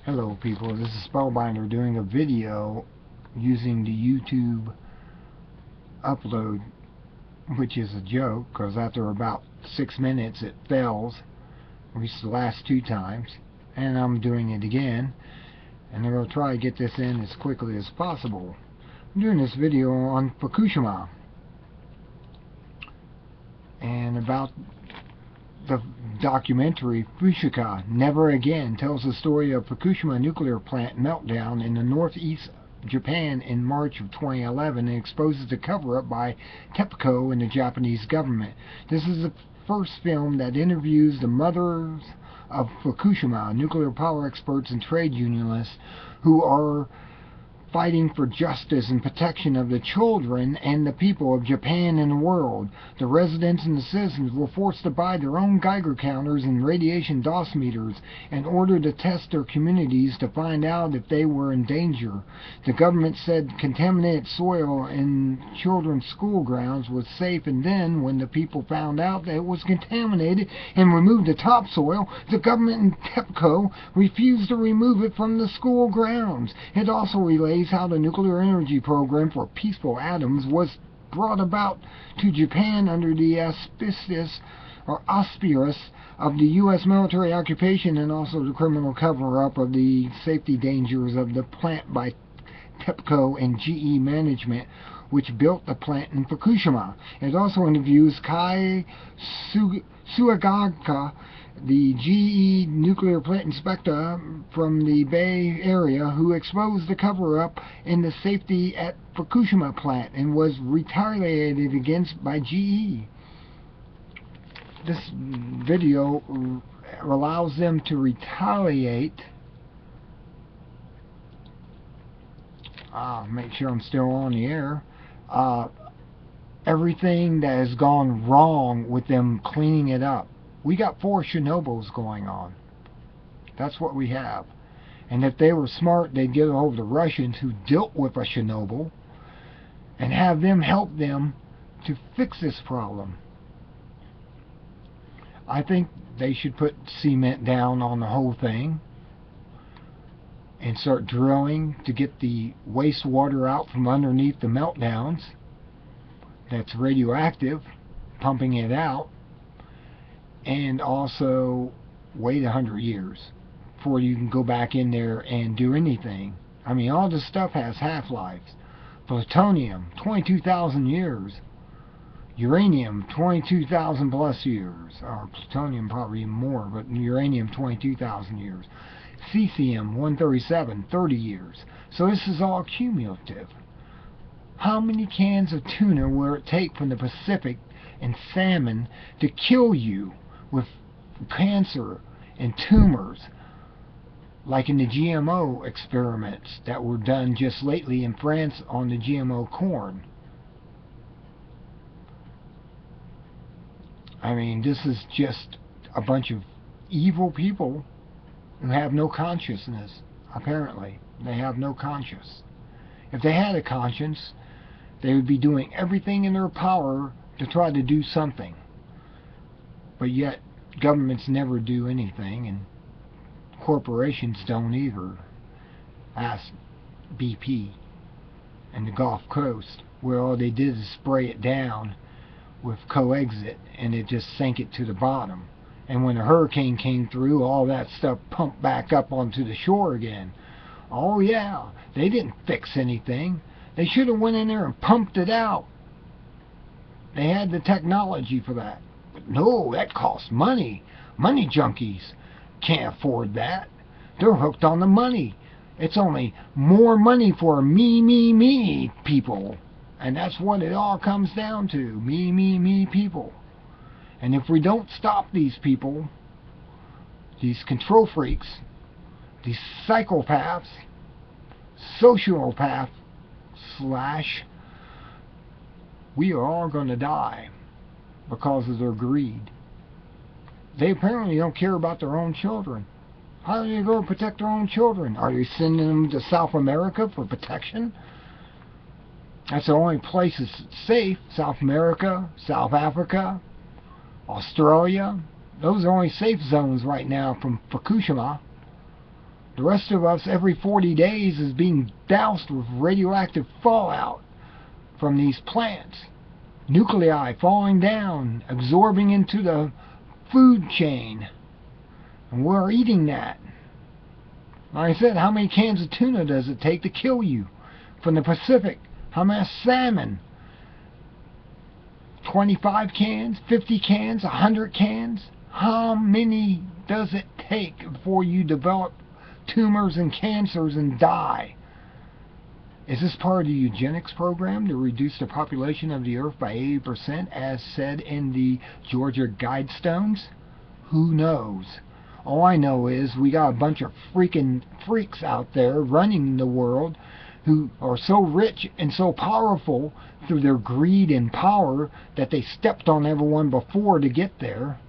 Hello people, this is Spellbinder doing a video using the YouTube upload, which is a joke because after about 6 minutes it fails, at least the last 2 times, and I'm doing it again, and I'm going to try to get this in as quickly as possible. I'm doing this video on Fukushima and about the documentary Fukushima Never Again tells the story of Fukushima nuclear plant meltdown in the northeast Japan in March of 2011 and exposes the cover-up by TEPCO and the Japanese government. This is the first film that interviews the mothers of Fukushima, nuclear power experts and trade unionists who are fighting for justice and protection of the children and the people of Japan and the world. The residents and the citizens were forced to buy their own Geiger counters and radiation dosimeters in order to test their communities to find out if they were in danger. The government said contaminated soil in children's school grounds was safe, and then when the people found out that it was contaminated and removed the topsoil, the government and TEPCO refused to remove it from the school grounds. It also relays how the nuclear energy program for peaceful atoms was brought about to Japan under the auspices of the U.S. military occupation, and also the criminal cover-up of the safety dangers of the plant by TEPCO and GE management, which built the plant in Fukushima. It also interviews Kai Suagaga, the GE nuclear plant inspector from the Bay Area, who exposed the cover-up in the safety at Fukushima plant and was retaliated against by GE. This video allows them to retaliate. Make sure I'm still on the air. Everything that has gone wrong with them cleaning it up. We got 4 Chernobyls going on. That's what we have. And if they were smart, they'd get over the Russians who dealt with a Chernobyl and have them help them to fix this problem. I think they should put cement down on the whole thing and start drilling to get the wastewater out from underneath the meltdowns that's radioactive, pumping it out, and also wait 100 years before you can go back in there and do anything. I mean, all this stuff has half-lives. Plutonium, 22,000 years. Uranium, 22,000 plus years. Or plutonium probably more, but uranium, 22,000 years. Cesium, 137, 30 years. So this is all cumulative. How many cans of tuna will it take from the Pacific and salmon to kill you with cancer and tumors, like in the GMO experiments that were done just lately in France on the GMO corn? I mean, this is just a bunch of evil people who have no consciousness. Apparently, they have no conscience. If they had a conscience, they would be doing everything in their power to try to do something. But yet, governments never do anything, and corporations don't either. Ask BP and the Gulf Coast, where all they did is spray it down with co-exit, and it just sank it to the bottom. And when a hurricane came through, all that stuff pumped back up onto the shore again. Oh yeah, they didn't fix anything. They should have went in there and pumped it out. They had the technology for that. But no, that costs money. Money junkies can't afford that. They're hooked on the money. It's only more money for me people. And that's what it all comes down to. Me people. And if we don't stop these people, these control freaks, these psychopaths, sociopaths, we are all going to die because of their greed. They apparently don't care about their own children. How are they going to protect their own children? Are they sending them to South America for protection? That's the only place that's safe. South America, South Africa, Australia. Those are only safe zones right now from Fukushima. The rest of us, every 40 days, is being doused with radioactive fallout from these plants. Nuclei falling down, absorbing into the food chain. And we're eating that. Like I said, how many cans of tuna does it take to kill you? From the Pacific, how much salmon? 25 cans, 50 cans, 100 cans? How many does it take before you develop tumors and cancers and die? Is this part of the eugenics program to reduce the population of the earth by 80% as said in the Georgia Guidestones? Who knows? All I know is we got a bunch of freaking freaks out there running the world who are so rich and so powerful through their greed and power that they stepped on everyone before to get there,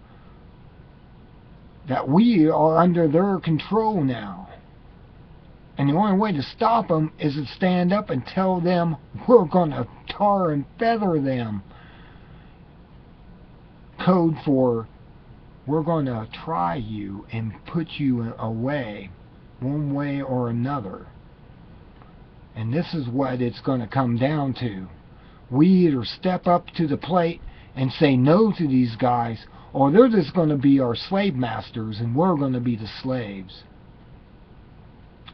that we are under their control now. And the only way to stop them is to stand up and tell them we're going to tar and feather them. Code for we're going to try you and put you away one way or another. And this is what it's going to come down to. We either step up to the plate and say no to these guys, or they're just going to be our slave masters and we're going to be the slaves.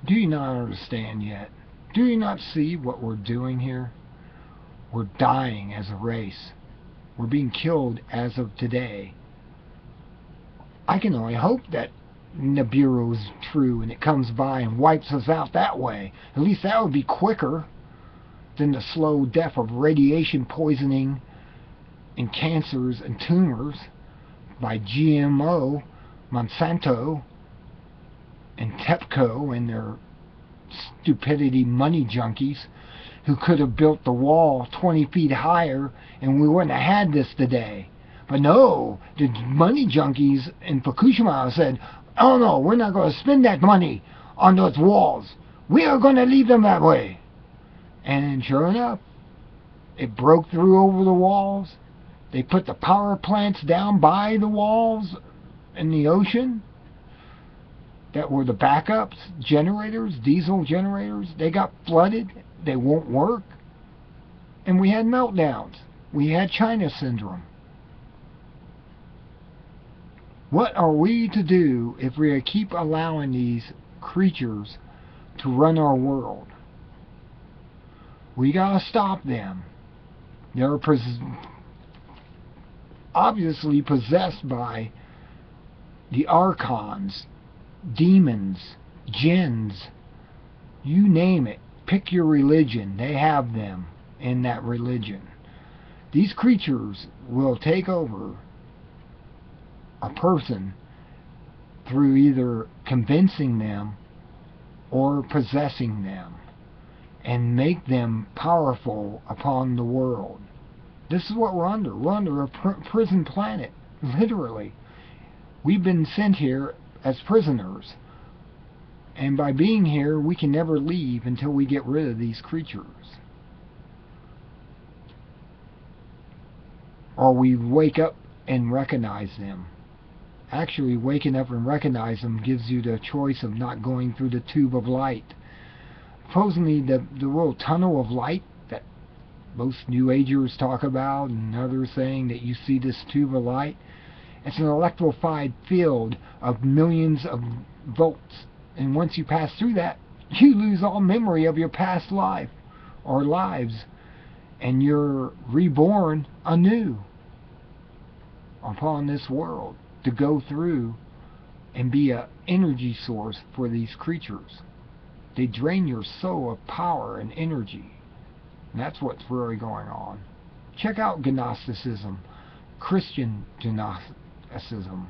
Do you not understand yet? Do you not see what we're doing here? We're dying as a race. We're being killed as of today. I can only hope that Nibiru is true and it comes by and wipes us out that way. At least that would be quicker than the slow death of radiation poisoning and cancers and tumors by GMO, Monsanto, and TEPCO and their stupidity money junkies who could have built the wall 20 feet higher and we wouldn't have had this today. But no, the money junkies in Fukushima said, oh no, we're not going to spend that money on those walls. We are going to leave them that way. And sure enough, it broke through over the walls. They put the power plants down by the walls in the ocean that were the backups, generators, diesel generators. They got flooded. They won't work. And we had meltdowns. We had China syndrome. What are we to do if we keep allowing these creatures to run our world? We gotta stop them. They're obviously possessed by the Archons, demons, jinns, you name it. Pick your religion. They have them in that religion. These creatures will take over a person through either convincing them or possessing them and make them powerful upon the world. This is what we're under. We're under a prison planet, literally. We've been sent here as prisoners, and by being here we can never leave until we get rid of these creatures, or we wake up and recognize them. Actually, waking up and recognize them gives you the choice of not going through the tube of light. Supposedly the little tunnel of light that most New Agers talk about and others saying that you see this tube of light, it's an electrified field of millions of volts, and once you pass through that, you lose all memory of your past life or lives, and you're reborn anew upon this world to go through and be an energy source for these creatures. They drain your soul of power and energy, and that's what's really going on. Check out Gnosticism, Christian Gnosticism,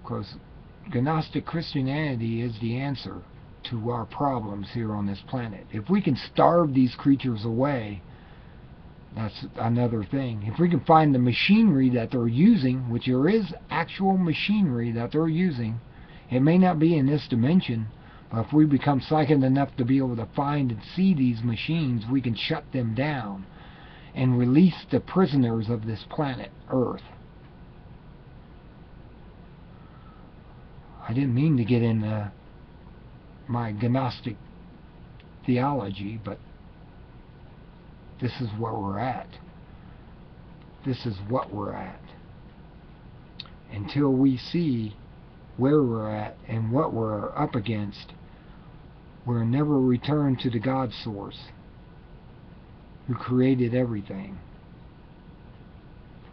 because Gnostic Christianity is the answer to our problems here on this planet. If we can starve these creatures away, that's another thing. If we can find the machinery that they're using, which there is actual machinery that they're using, it may not be in this dimension, but if we become psychic enough to be able to find and see these machines, we can shut them down and release the prisoners of this planet, Earth. I didn't mean to get into my Gnostic theology, but this is where we're at. This is what we're at. Until we see where we're at and what we're up against, we'll never return to the God source who created everything.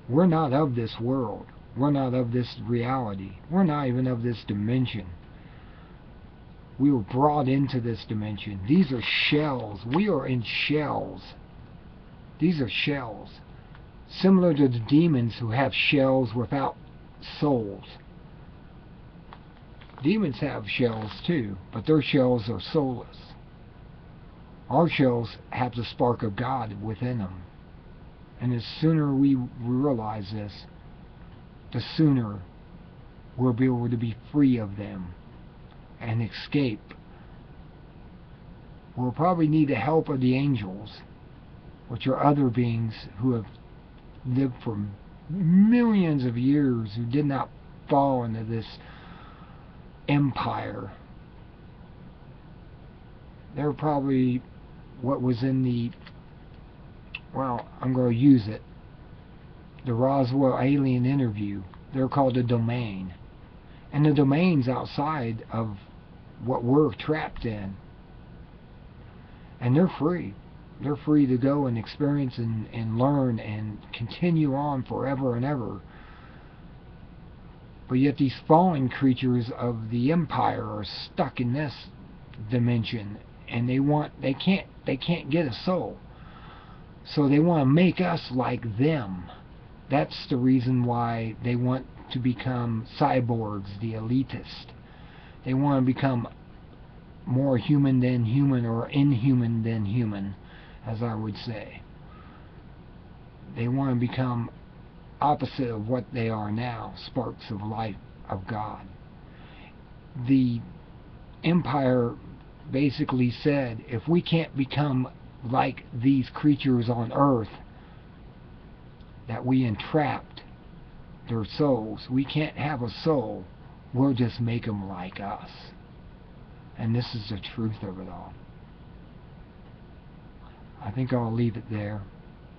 We're not of this world. We're not of this reality. We're not even of this dimension. We were brought into this dimension. These are shells. We are in shells. These are shells. Similar to the demons who have shells without souls. Demons have shells too, but their shells are soulless. Our shells have the spark of God within them. And the sooner we realize this, the sooner we'll be able to be free of them and escape. We'll probably need the help of the angels, which are other beings who have lived for millions of years, who did not fall into this empire. They're probably what was in the, well, I'm going to use it, the Roswell alien interview. They're called a domain. And the domain's outside of what we're trapped in. And they're free. They're free to go and experience and learn and continue on forever and ever. But yet these fallen creatures of the empire are stuck in this dimension, and they can't get a soul. So they want to make us like them. That's the reason why they want to become cyborgs, the elitist. They want to become more human than human, or inhuman than human, as I would say. They want to become opposite of what they are now, sparks of life of God. The empire basically said, if we can't become like these creatures on earth that we entrapped their souls, we can't have a soul, we'll just make them like us. And this is the truth of it all. I think I'll leave it there.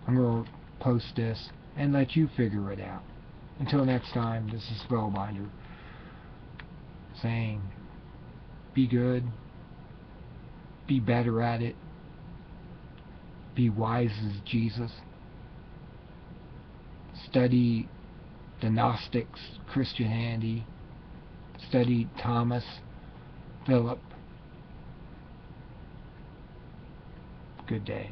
I'm going to post this and let you figure it out. Until next time, this is Spellbinder saying, be good, be better at it, be wise as Jesus, study the Gnostics, Christianity, study Thomas, Philip. Good day.